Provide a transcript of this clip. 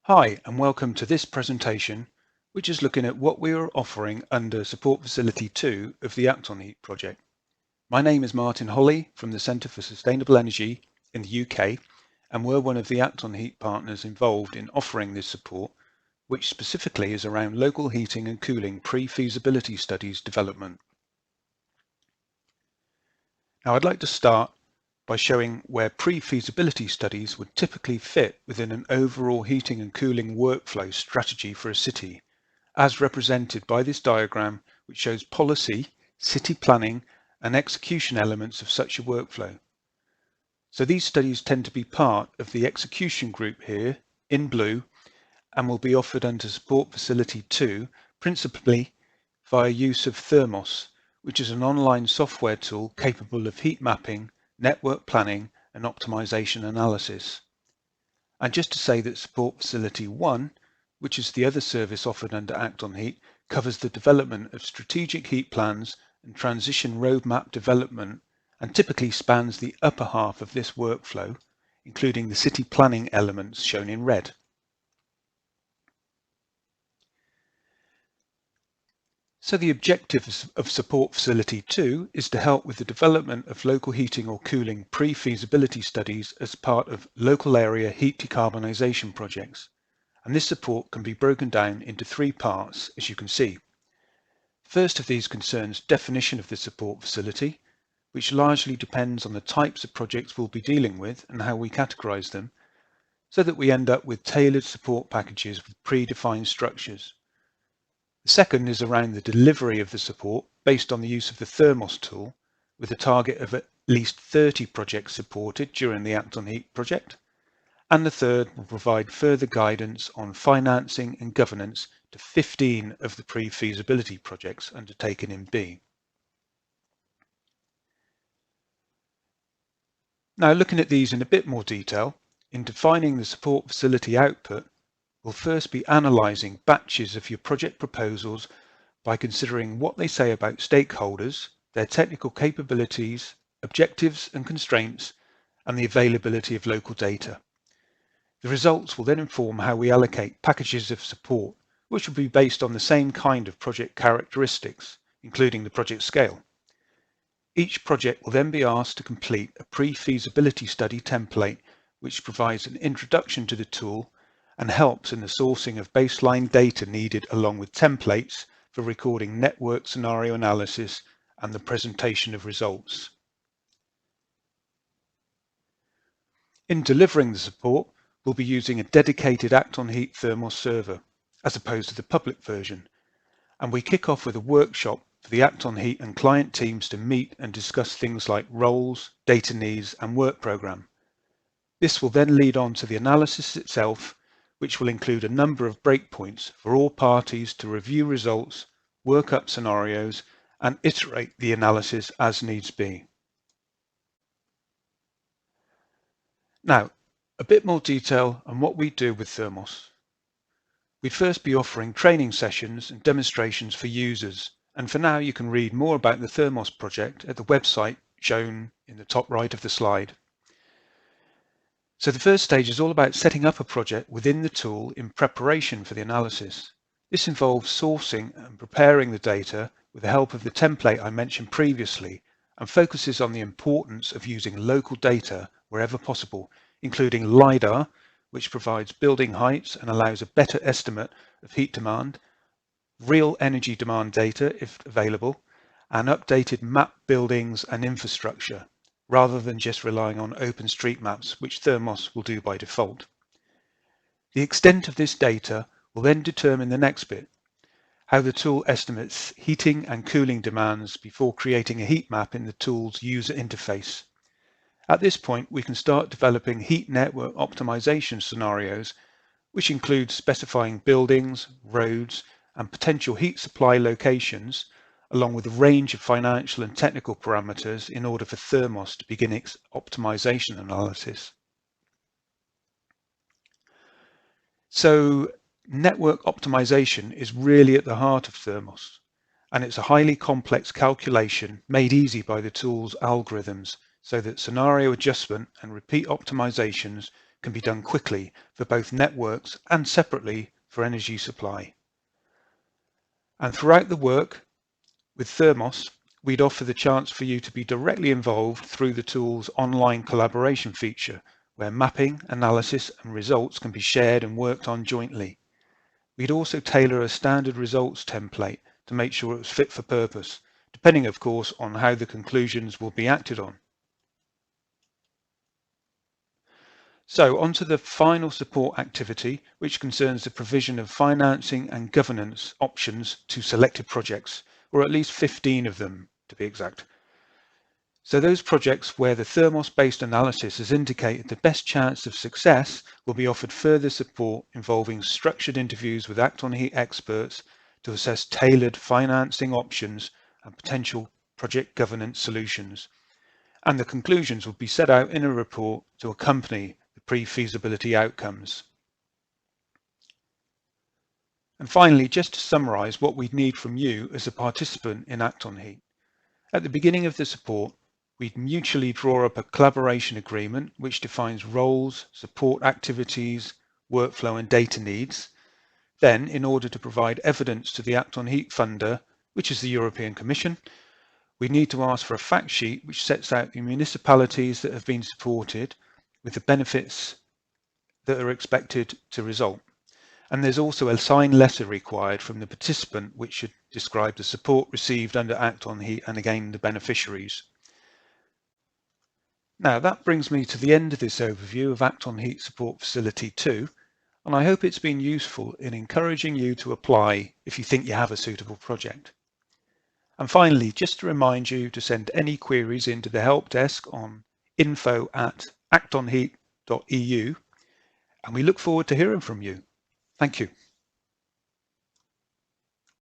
Hi, and welcome to this presentation, which is looking at what we are offering under Support Facility 2 of the onHeat project. My name is Martin Holly from the Centre for Sustainable Energy in the UK, and we're one of the onHeat partners involved in offering this support, which specifically is around local heating and cooling pre-feasibility studies development. Now, I'd like to start by showing where pre-feasibility studies would typically fit within an overall heating and cooling workflow strategy for a city, as represented by this diagram, which shows policy, city planning, and execution elements of such a workflow. So these studies tend to be part of the execution group here in blue and will be offered under Support Facility 2, principally via use of THERMOS, which is an online software tool capable of heat mapping, network planning, and optimization analysis. And just to say that Support Facility 1, which is the other service offered under onHeat, covers the development of strategic heat plans and transition roadmap development, and typically spans the upper half of this workflow, including the city planning elements shown in red. So the objective of Support Facility 2 is to help with the development of local heating or cooling pre-feasibility studies as part of local area heat decarbonisation projects. And this support can be broken down into three parts, as you can see. First of these concerns definition of the support facility, which largely depends on the types of projects we'll be dealing with and how we categorise them, so that we end up with tailored support packages with predefined structures. The second is around the delivery of the support based on the use of the THERMOS tool, with a target of at least 30 projects supported during the onHeat project. And the third will provide further guidance on financing and governance to 15 of the pre-feasibility projects undertaken in B. Now, looking at these in a bit more detail, in defining the support facility output, we'll first be analysing batches of your project proposals by considering what they say about stakeholders, their technical capabilities, objectives and constraints, and the availability of local data. The results will then inform how we allocate packages of support, which will be based on the same kind of project characteristics, including the project scale. Each project will then be asked to complete a pre-feasibility study template, which provides an introduction to the tool and helps in the sourcing of baseline data needed along with templates for recording network scenario analysis and the presentation of results. In delivering the support, we'll be using a dedicated onHeat THERMOS server, as opposed to the public version, and we kick off with a workshop for the onHeat and client teams to meet and discuss things like roles, data needs, and work program. This will then lead on to the analysis itself, which will include a number of breakpoints for all parties to review results, work up scenarios, and iterate the analysis as needs be. Now, a bit more detail on what we do with THERMOS. We'd first be offering training sessions and demonstrations for users, and for now you can read more about the THERMOS project at the website shown in the top right of the slide. So the first stage is all about setting up a project within the tool in preparation for the analysis. This involves sourcing and preparing the data with the help of the template I mentioned previously, and focuses on the importance of using local data wherever possible, including LiDAR, which provides building heights and allows a better estimate of heat demand, real energy demand data if available, and updated map buildings and infrastructure, rather than just relying on OpenStreetMaps, which THERMOS will do by default. The extent of this data will then determine the next bit, how the tool estimates heating and cooling demands before creating a heat map in the tool's user interface. At this point, we can start developing heat network optimization scenarios, which include specifying buildings, roads, and potential heat supply locations, along with a range of financial and technical parameters in order for THERMOS to begin its optimization analysis. So network optimization is really at the heart of THERMOS, and it's a highly complex calculation made easy by the tool's algorithms so that scenario adjustment and repeat optimizations can be done quickly for both networks and separately for energy supply. And throughout the work with THERMOS, we'd offer the chance for you to be directly involved through the tool's online collaboration feature, where mapping, analysis and results can be shared and worked on jointly. We'd also tailor a standard results template to make sure it was fit for purpose, depending of course on how the conclusions will be acted on. So on to the final support activity, which concerns the provision of financing and governance options to selected projects, or at least 15 of them to be exact. So those projects where the THERMOS-based analysis has indicated the best chance of success will be offered further support involving structured interviews with onHeat experts to assess tailored financing options and potential project governance solutions. And the conclusions will be set out in a report to accompany the pre-feasibility outcomes. And finally, just to summarise what we'd need from you as a participant in onHeat. At the beginning of the support, we'd mutually draw up a collaboration agreement which defines roles, support activities, workflow and data needs. Then, in order to provide evidence to the onHeat funder, which is the European Commission, we need to ask for a fact sheet which sets out the municipalities that have been supported with the benefits that are expected to result. And there's also a signed letter required from the participant which should describe the support received under onHeat and again the beneficiaries. Now that brings me to the end of this overview of onHeat Support Facility 2, and I hope it's been useful in encouraging you to apply if you think you have a suitable project. And finally, just to remind you to send any queries into the help desk on info@actonheat.eu, and we look forward to hearing from you. Thank you.